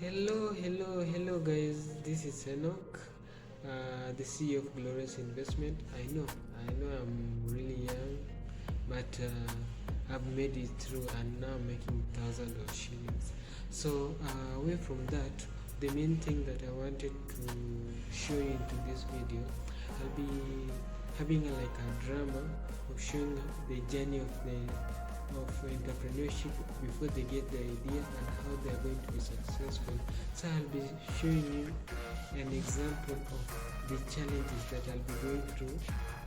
Hello guys, this is Enoch, the CEO of Glorious Investment. I know I'm really young, but I've made it through and now I'm making thousands of shillings. So away from that, the main thing that I wanted to show you into this video, I'll be having like a drama of showing the journey of entrepreneurship before they get the idea and how they are going to be successful. So I'll be showing you an example of the challenges that I'll be going through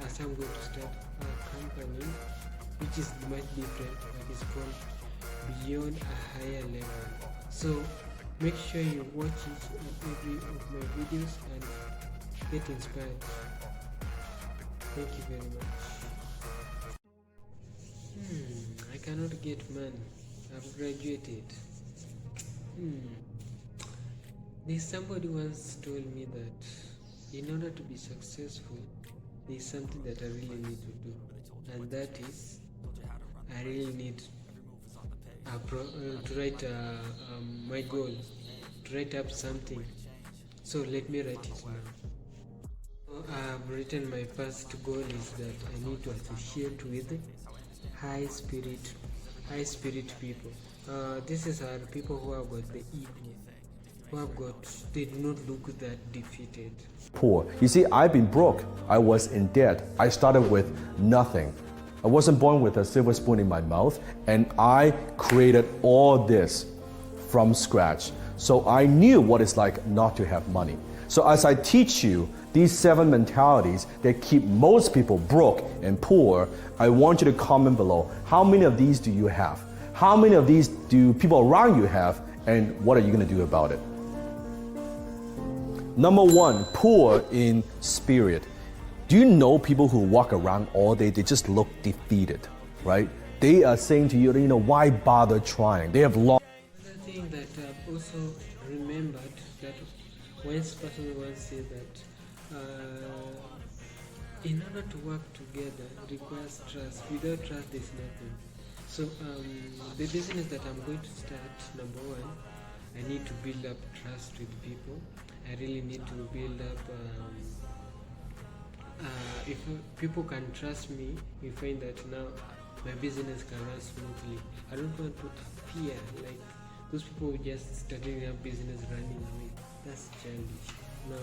as I'm going to start a company which is much different, but it's called Beyond a Higher Level. So make sure you watch each and every of my videos and get inspired. Thank you very much. I cannot get money. I've graduated. There's somebody once told me that in order to be successful, there's something that I really need to do, and that is I really need to write my goal, to write up something. So let me write it now. I've written my first goal is that I need to associate with high spirit people. This are people who have got the ego, they do not look that defeated. Poor. You see, I've been broke. I was in debt. I started with nothing. I wasn't born with a silver spoon in my mouth, and I created all this from scratch. So I knew what it's like not to have money. So as I teach you these 7 mentalities that keep most people broke and poor, I want you to comment below, how many of these do you have? How many of these do people around you have, and what are you going to do about it? Number 1, poor in spirit. Do you know people who walk around all day, they just look defeated, right? They are saying to you, why bother trying? They have lost. Another thing that I've also remembered that one person once said that in order to work together requires trust. Without trust, there's nothing. So the business that I'm going to start, number 1, I need to build up trust with people. I really need to build up. If people can trust me, we find that now my business can run smoothly. I don't want to put fear like those people who just starting their business running away. That's childish. Now,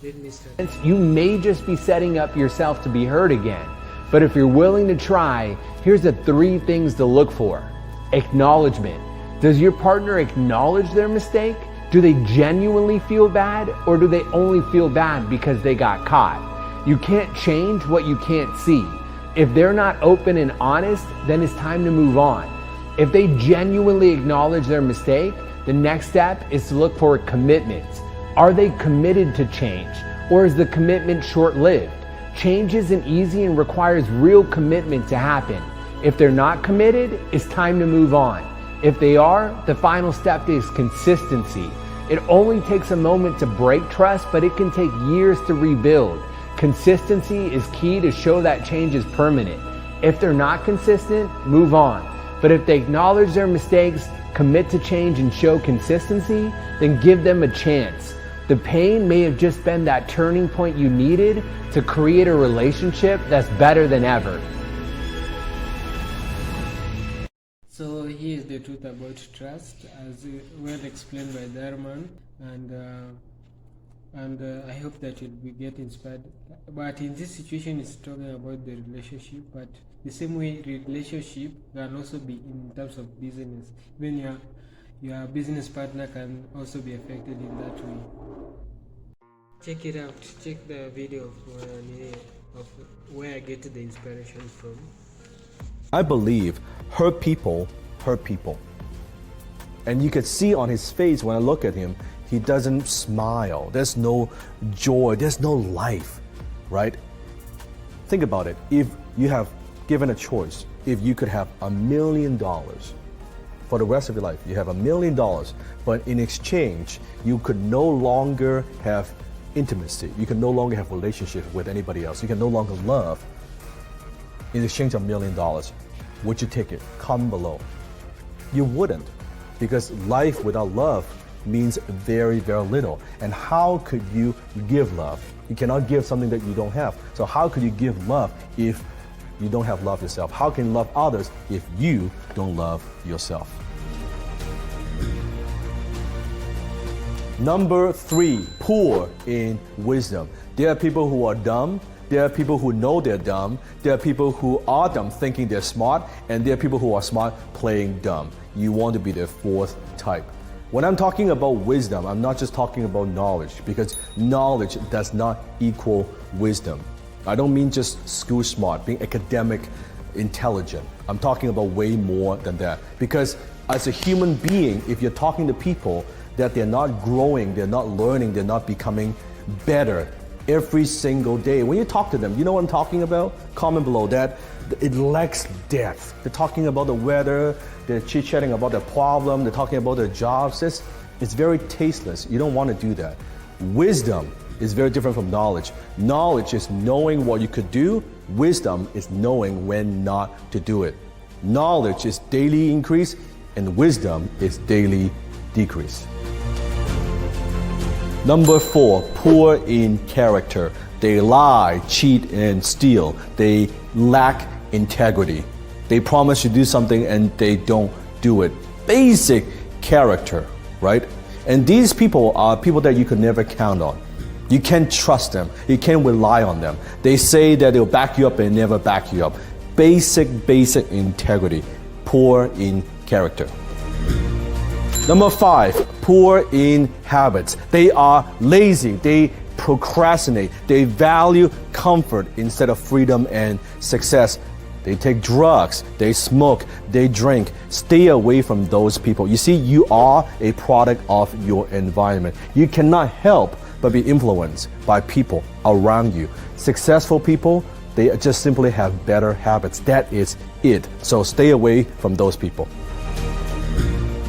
let me start. You may just be setting up yourself to be hurt again. But if you're willing to try, here's the 3 things to look for. Acknowledgement. Does your partner acknowledge their mistake? Do they genuinely feel bad, or do they only feel bad because they got caught? You can't change what you can't see. If they're not open and honest, then it's time to move on. If they genuinely acknowledge their mistake, the next step is to look for commitments. Are they committed to change, or is the commitment short-lived? Change isn't easy and requires real commitment to happen. If they're not committed, it's time to move on. If they are, the final step is consistency. It only takes a moment to break trust, but it can take years to rebuild. Consistency is key to show that change is permanent. If they're not consistent, move on. But if they acknowledge their mistakes, commit to change, and show consistency, then give them a chance. The pain may have just been that turning point you needed to create a relationship that's better than ever. So here is the truth about trust, as well explained by Darman, and I hope that you'll get inspired. But in this situation, it's talking about the relationship, but the same way relationship can also be in terms of business. Even your business partner can also be affected in that way. Check it out. Check the video of where I get the inspiration from. I believe hurt people hurt people. And you could see on his face when I look at him, he doesn't smile. There's no joy. There's no life, right? Think about it. If you have given a choice, if you could have $1 million for the rest of your life, you have $1 million, but in exchange, you could no longer have intimacy. You can no longer have relationship with anybody else. You can no longer love. In exchange of $1 million, would you take it? Comment below. You wouldn't, because life without love means very, very little. And how could you give love? You cannot give something that you don't have. So how could you give love if you don't have love yourself? How can you love others if you don't love yourself? Number 3, poor in wisdom. There are people who are dumb. There are people who know they're dumb. There are people who are dumb thinking they're smart. And there are people who are smart playing dumb. You want to be the 4th type. When I'm talking about wisdom, I'm not just talking about knowledge, because knowledge does not equal wisdom. I don't mean just school smart, being academic intelligent. I'm talking about way more than that. Because as a human being, if you're talking to people that they're not growing, they're not learning, they're not becoming better every single day, when you talk to them, you know what I'm talking about? Comment below that. It lacks depth. They're talking about the weather, they're chit-chatting about their problem, they're talking about their jobs. It's very tasteless. You don't want to do that. Wisdom is very different from knowledge. Knowledge is knowing what you could do. Wisdom is knowing when not to do it. Knowledge is daily increase, and wisdom is daily decrease. Number 4, poor in character. They lie, cheat, and steal. They lack integrity. They promise to do something and they don't do it. Basic character, right? And these people are people that you could never count on. You can't trust them. You can't rely on them. They say that they'll back you up and never back you up. Basic integrity. Poor in character. Number 5, poor in habits. They are lazy. They procrastinate. They value comfort instead of freedom and success. They take drugs, they smoke, they drink. Stay away from those people. You see, you are a product of your environment. You cannot help but be influenced by people around you. Successful people, they just simply have better habits. That is it. So stay away from those people.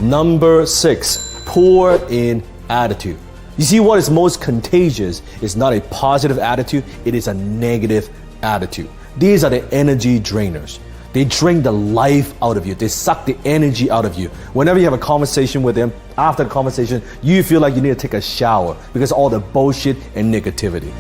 Number 6, poor in attitude. You see, what is most contagious is not a positive attitude, it is a negative attitude. These are the energy drainers. They drain the life out of you. They suck the energy out of you. Whenever you have a conversation with them, after the conversation, you feel like you need to take a shower because of all the bullshit and negativity.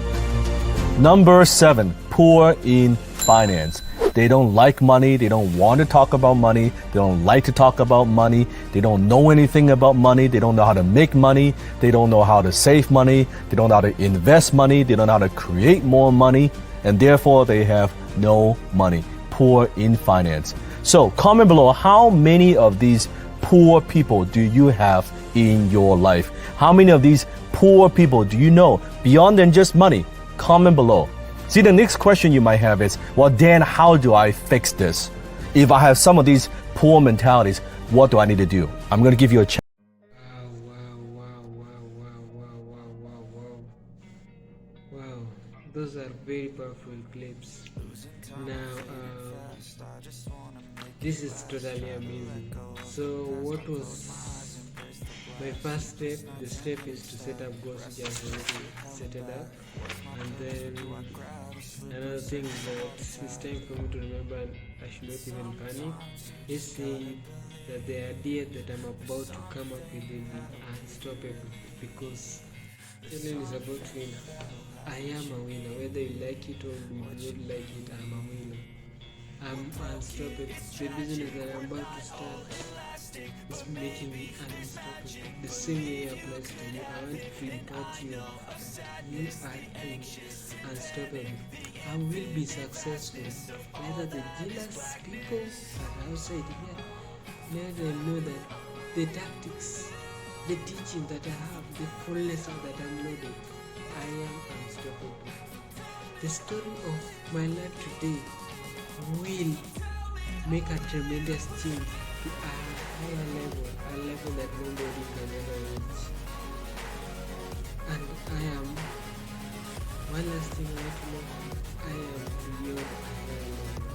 Number 7, poor in finance. They don't like money. They don't want to talk about money. They don't like to talk about money. They don't know anything about money. They don't know how to make money. They don't know how to save money. They don't know how to invest money. They don't know how to create more money. And therefore, they have no money. Poor in finance. So comment below, how many of these poor people do you have in your life? How many of these poor people do you know beyond than just money? Comment below. See, the next question you might have is, well, Dan, how do I fix this? If I have some of these poor mentalities, what do I need to do? I'm going to give you a chance. Wow, those are very powerful clips. Now, this is totally amazing. So what was my first step? The step is to set up goals, just already set it up. And then another thing that it's time for me to remember, I should not even panic, is say that the idea that I'm about to come up with will be unstoppable, because Ellen is about to win. I am a winner, whether you like it or you don't like it, I'm a winner. I'm unstoppable. The business that I'm about to start is making me unstoppable. The same way applies to you. I want to impart you that you are unstoppable. I will be successful. Whether the jealous people are outside here, let them know that the tactics, the teaching that I have, the fullness that I'm loaded, I am unstoppable. The story of my life today will make a tremendous change to a higher level, a level that nobody can ever reach. And I am, one last thing I want to know, I am beyond a higher level.